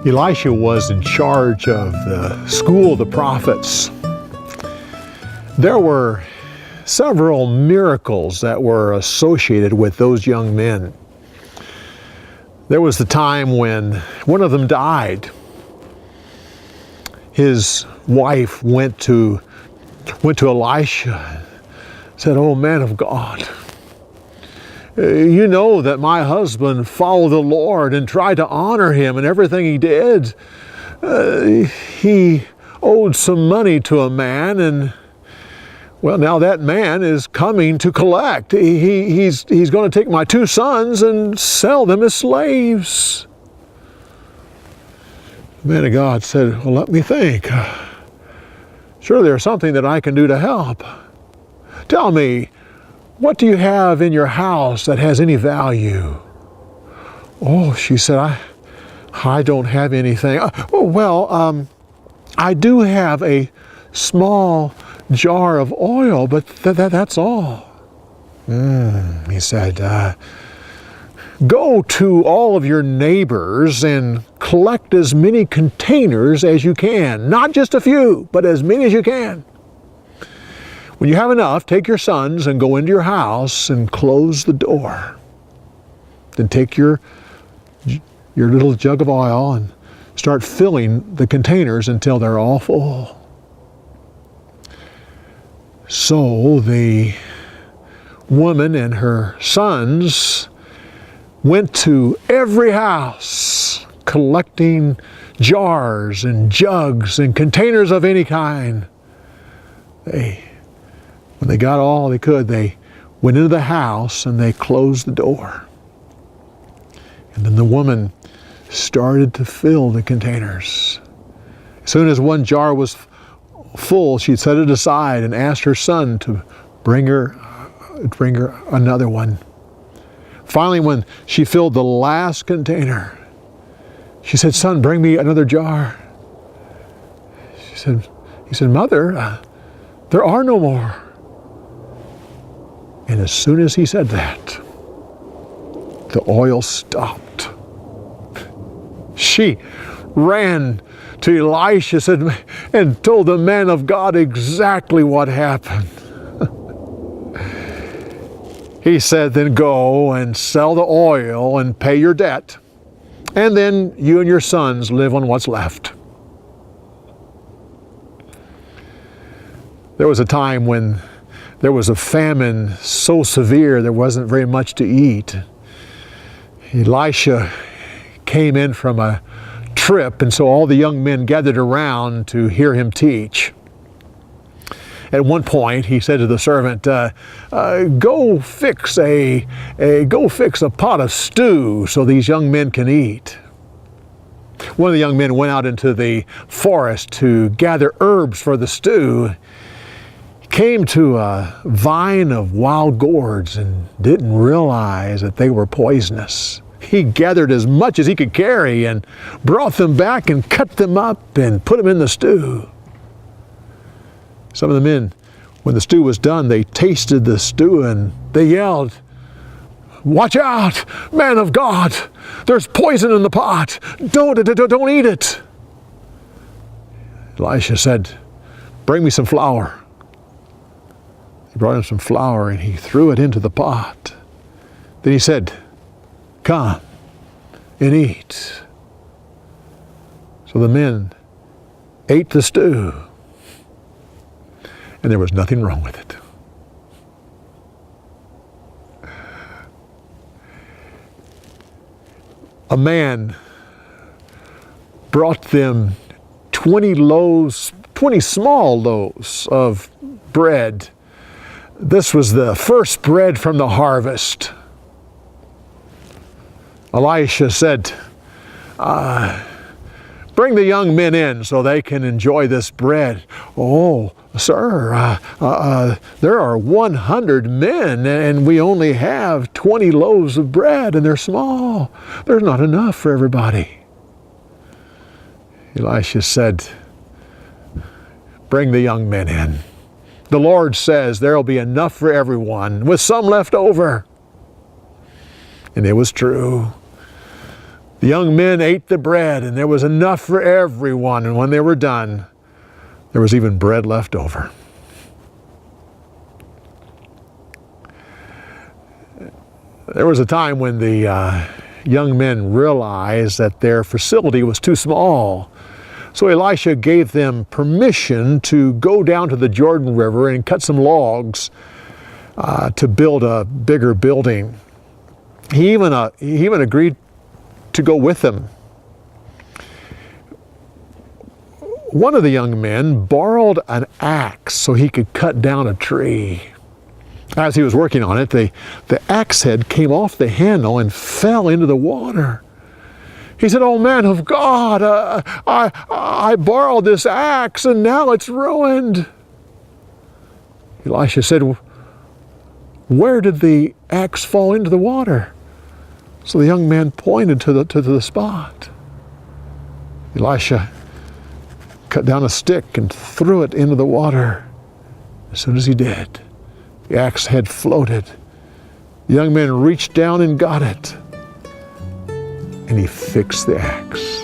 Elisha was in charge of the school of the prophets. There were several miracles that were associated with those young men. There was the time when one of them died. His wife went to Elisha, said, "Oh, man of God, you know that my husband followed the Lord and tried to honor Him in everything he did. He owed some money to a man, and well, now that man is coming to collect. He's going to take my 2 sons and sell them as slaves." The man of God said, "Well, let me think. Surely there's something that I can do to help. Tell me, what do you have in your house that has any value?" "Oh," she said, I don't have anything. I do have a small jar of oil, but that's all." He said, "Go to all of your neighbors and collect as many containers as you can. Not just a few, but as many as you can. When you have enough, take your sons and go into your house and close the door. Then take your little jug of oil and start filling the containers until they're all full." So the woman and her sons went to every house collecting jars and jugs and containers of any kind. When they got all they could, they went into the house and they closed the door. And then the woman started to fill the containers. As soon as one jar was full, she set it aside and asked her son to bring her another one. Finally, when she filled the last container, she said, "Son, bring me another jar." He said, "Mother, there are no more." And as soon as he said that, the oil stopped. She ran to Elisha and told the man of God exactly what happened. He said, "Then go and sell the oil and pay your debt, and then you and your sons live on what's left." There was a time when there was a famine so severe there wasn't very much to eat. Elisha came in from a trip, and so all the young men gathered around to hear him teach. At one point, he said to the servant, "Go fix a pot of stew so these young men can eat." One of the young men went out into the forest to gather herbs for the stew. He came to a vine of wild gourds and didn't realize that they were poisonous. He gathered as much as he could carry and brought them back and cut them up and put them in the stew. Some of the men, when the stew was done, they tasted the stew and they yelled, "Watch out, man of God! There's poison in the pot! Don't eat it!" Elisha said, "Bring me some flour." He brought him some flour and he threw it into the pot. Then he said, "Come and eat." So the men ate the stew, and there was nothing wrong with it. A man brought them 20 small loaves of bread. This was the first bread from the harvest. Elisha said, "Bring the young men in so they can enjoy this bread." "Oh, sir, there are 100 men and we only have 20 loaves of bread and they're small. There's not enough for everybody." Elisha said, "Bring the young men in. The Lord says there'll be enough for everyone with some left over." And it was true. The young men ate the bread, and there was enough for everyone. And when they were done, there was even bread left over. There was a time when the young men realized that their facility was too small. So Elisha gave them permission to go down to the Jordan River and cut some logs to build a bigger building. He even agreed to go with them. One of the young men borrowed an axe so he could cut down a tree. As he was working on it, the axe head came off the handle and fell into the water. He said, "Oh, man of God, I borrowed this axe and now it's ruined." Elisha said, "Where did the axe fall into the water?" So the young man pointed to the spot. Elisha cut down a stick and threw it into the water. As soon as he did, the axe head floated. The young man reached down and got it, and he fixed the axe.